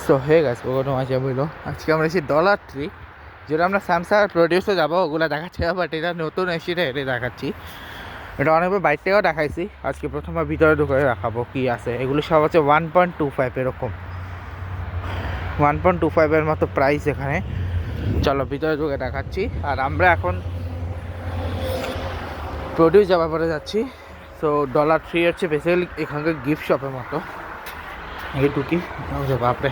So হয়ে গেছে কোনো মাঝে বললো আজকে আমরা এসেছি ডলার ট্রি, যেটা আমরা স্যামসাং প্রডিউসে যাবো ওগুলো দেখাচ্ছি, বাট এটা নতুন এসিটা এটা দেখাচ্ছি। এটা অনেকবার বাইর থেকেও দেখাইছি, আজকে প্রথমবার ভিতরে ঢুকে দেখাবো কি আছে। এগুলো সব হচ্ছে 1.25 এরকম, 1.25 মতো প্রাইস এখানে। চলো ভিতরে ঢুকে দেখাচ্ছি। আর আমরা এখন প্রডিউস যাওয়ার পরে যাচ্ছি। সো ডলার ট্রি হচ্ছে বেসিক্যালি এখানকার গিফট শপের মতো। এই ঢুকি, বাপরে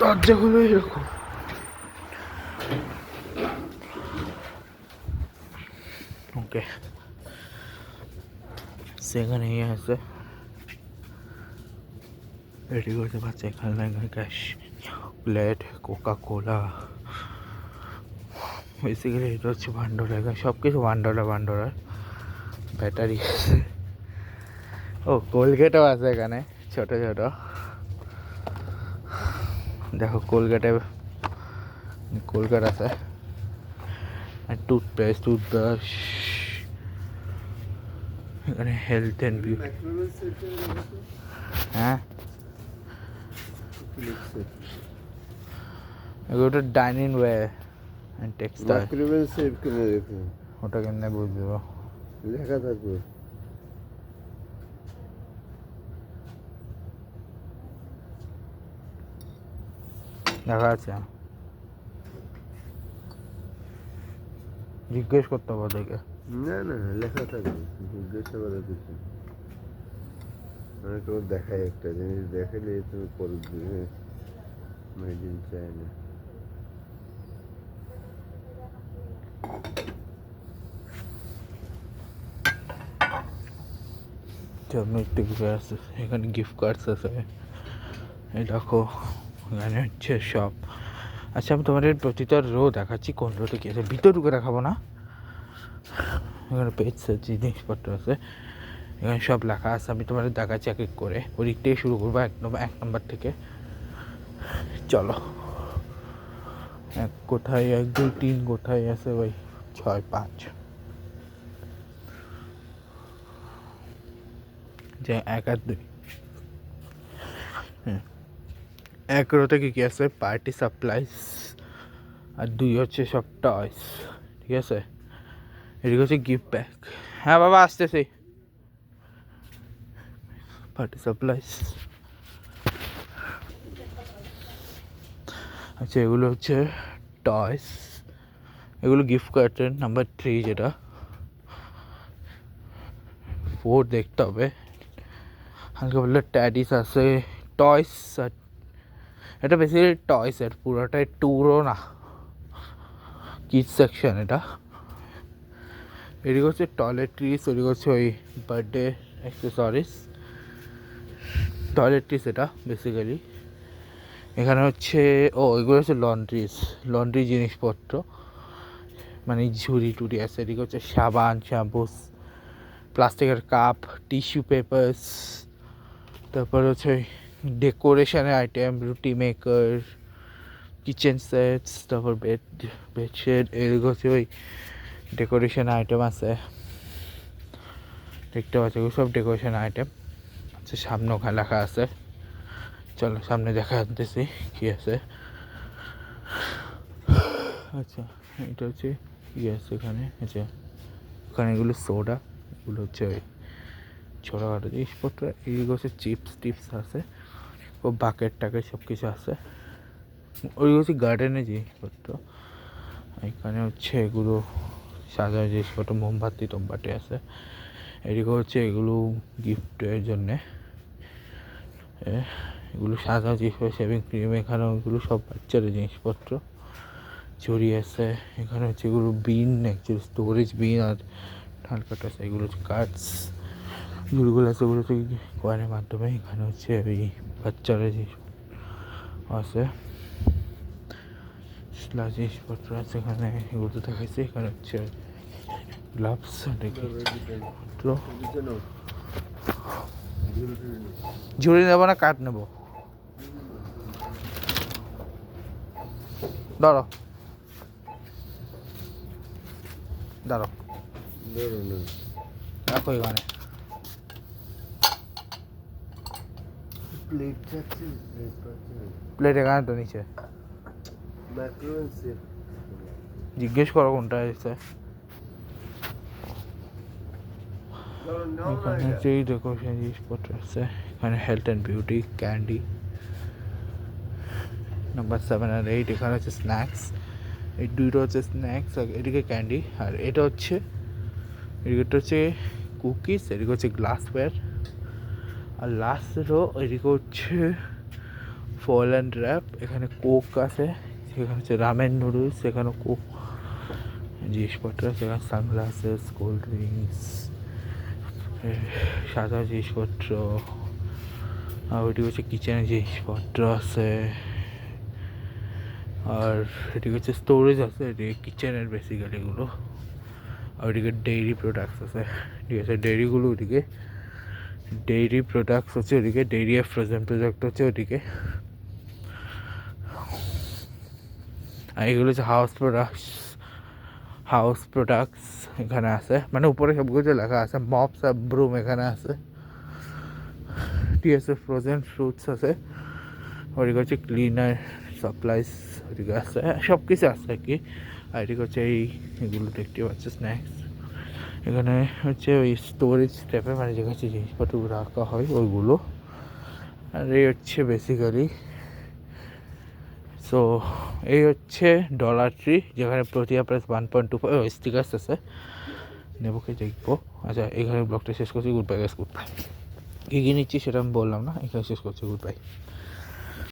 দরজাগুলো এরকম। ওকে, সেখানে ইয়ে আছে রেডি করতে পারছে, এখানে gas plate, coca cola, basically এটা হচ্ছে $1, এখানে সব কিছু $1 ব্যাটারি আছে। ও কোলগেটও আছে এখানে ছোট ছোট, দেখো কোলগেট আছে, আর টুথপেস্ট, টুথব্রাশ, এখানে হেলথ অ্যান্ড বিউটি। হ্যাঁ, এগুলো ডাইনিং ওয়ে অ্যান্ড টেক্সটাইল। ওটা কেমনে বুঝবো, লেখা থাকবে। দেখা আছে, জিজ্ঞেস করতে হবে ওদেরকে। না না লেখা থাকবে, জিজ্ঞাসা করার কিছু। আমি তোমার দেখাই একটা জিনিস, দেখালে তুমি করবে মেড ইন চায়না। এখানে গিফট কার্ডস আছে, এই দেখো এখানে হচ্ছে সব। আচ্ছা আমি তোমাদের প্রতিটা রো দেখাচ্ছি, কোন রোতে কী আছে, ভিতর ঢুকে দেখাবো না। এখানে পেজের জিনিসপত্র আছে, এখানে সব লেখা আছে, আমি তোমাদের দেখাচ্ছি এক এক করে। ওই দিক থেকে শুরু করবো, এক নম্বর থেকে। চলো, এক কোথায় 1 2 3 কোথায় আছে, ওই 6 5 যে 1 আর 2। এক রোতে কী আছে, পার্টি সাপ্লাইস, আর 2 হচ্ছে সব টয়স। ঠিক আছে, এদিকে হচ্ছে গিফট ব্যাগ। হ্যাঁ বাবা আসতেছি। পার্টি সাপ্লাইস, আচ্ছা এগুলো হচ্ছে টয়স, এগুলো গিফট কার্টের নাম্বার 3, যেটা 4 দেখতে হবে। হালকা বললে ট্যাডিস আছে, টয়স। আর এটা বেসিক্যালি টয়সের পুরোটাই ট্যুরও না, কিডস সেকশন এটা। এদিকে হচ্ছে টয়লেট্রিস, ওদিকে হচ্ছে ওই বার্থডে অ্যাক্সেসরিজ। টয়লেট্রিস এটা বেসিক্যালি। এখানে হচ্ছে এগুলো হচ্ছে লন্ড্রি জিনিসপত্র, মানে ঝুড়ি টুড়ি আছে। এদিকে হচ্ছে সাবান, শ্যাম্পুস, প্লাস্টিকের কাপ, টিস্যু পেপার্স, তারপর হচ্ছে ডেকোরেশনের আইটেম, রুটি মেকার, কিচেন সেটস, তারপর বেডশিট। এদিকে হচ্ছে ওই ডেকোরেশন আইটেম আছে, দেখতে পাচ্ছি এগুলো সব ডেকোরেশন আইটেম। আচ্ছা সামনে ওখানে লেখা আছে, চলো সামনে দেখা আনতেছি কী আছে। আচ্ছা এটা হচ্ছে কী আছে এখানে, আচ্ছা ওখানে এগুলো সোডা, এগুলো হচ্ছে ওই ছোটোখাটো জিনিসপত্র। এগুলো হচ্ছে চিপস টিপস আছে, ও বাকেট টাকেট সব কিছু আছে। ওই হচ্ছে গার্ডেনের জিনিসপত্র। এখানে হচ্ছে এগুলো সাজানো জিনিসপত্র, মোমবাতি টোমবাতি আছে। এদিকে হচ্ছে এগুলো গিফটের জন্যে, এগুলো সাজানো জিনিসপত্র, শেভিং ক্রিম, এখানে ওইগুলো সব বাচ্চাদের জিনিসপত্র। ঝুড়ি আছে, এখানে হচ্ছে এগুলো বিন, অ্যাকচুয়ালি স্টোরেজ বিন। আর ঠান্ডাটা আছে, এগুলো হচ্ছে কার্ডস। ঝুড়িগুলো আছে, ওগুলো হচ্ছে কয়েনের মাধ্যমে। এখানে হচ্ছে ওই বাচ্চারা জিনিস আছে, জিনিসপত্র আছে এখানে, এগুলো তো দেখাইছে। এখানে হচ্ছে গ্লাভস, ঝুড়ি নেবো না কাঠ নেবো, ধরো ধরো রাখো এখানে। প্লেট চাচ্ছে, প্লেট পাচ্ছে না। প্লেট এখানে তো নিচে, ম্যাক্রোওয়েভ সেট। জিজ্ঞেস করো কোনটা এসে। এখানে যেই ডেকোরেশন জিনিসপত্র আছে, এখানে health and beauty, candy, number 7 আর 8। এখানে হচ্ছে স্ন্যাক্স, এই দুইটা হচ্ছে স্ন্যাক্স, আর এদিকে ক্যান্ডি, আর এটা হচ্ছে এদিকে হচ্ছে কুকিজ, এদিকে হচ্ছে গ্লাসওয়্যার, আর লাস্ট রো এদিকে হচ্ছে ফল অ্যান্ড র্যাপ। এখানে কোক আছে, সেখানে হচ্ছে রামেন নুডলস, সেখানে কোক জিনিসপত্র আছে, সেখানে সানগ্লাসেস, কোল্ড ড্রিঙ্কস, সাদা জিনিসপত্র, আর ওইদিকে হচ্ছে কিচেনের জিনিসপত্র আছে, আর এদিকে হচ্ছে স্টোরেজ আছে, এদিকে কিচেনের বেসিক্যালি এগুলো, আর ওইদিকে ডেইরি প্রোডাক্টস আছে, ঠিক আছে। ডেইরিগুলো ওইদিকে, ডেইরি প্রোডাক্টস হচ্ছে ওদিকে, ডেইরি আর ফ্রোজেন প্রোডাক্ট হচ্ছে ওদিকে, আর এগুলো হচ্ছে হাউস প্রোডাক্টস। হাউস প্রোডাক্টস এখানে আছে, মানে উপরে সবকিছু লেখা আছে। মপস আর ব্রুম এখানে আছে, ঠিক আছে। ফ্রোজেন ফ্রুটস আছে, ওদিকে হচ্ছে ক্লিনার সাপ্লাইস ওদিকে আছে, সব কিছু আছে আর কি। আর এদিকে হচ্ছে এগুলো দেখতে পাচ্ছে স্ন্যাক্স। এখানে হচ্ছে ওই স্টোরেজ টাইপের, মানে যেখানে হচ্ছে জিনিসপত্র রাখা হয় ওইগুলো। আর এই হচ্ছে বেসিক্যালি, সো এই হচ্ছে ডলার ট্রি, যেখানে প্রোটিয়া প্রাইস 1.25 স্টিকার্স আছে, নেবকে দেখবো। আচ্ছা, এখানে ব্লগটা শেষ করছি। Goodbye guys, goodbye. কী কী নিচ্ছি সেটা আমি বললাম না, এখানে শেষ করছি। Good bye.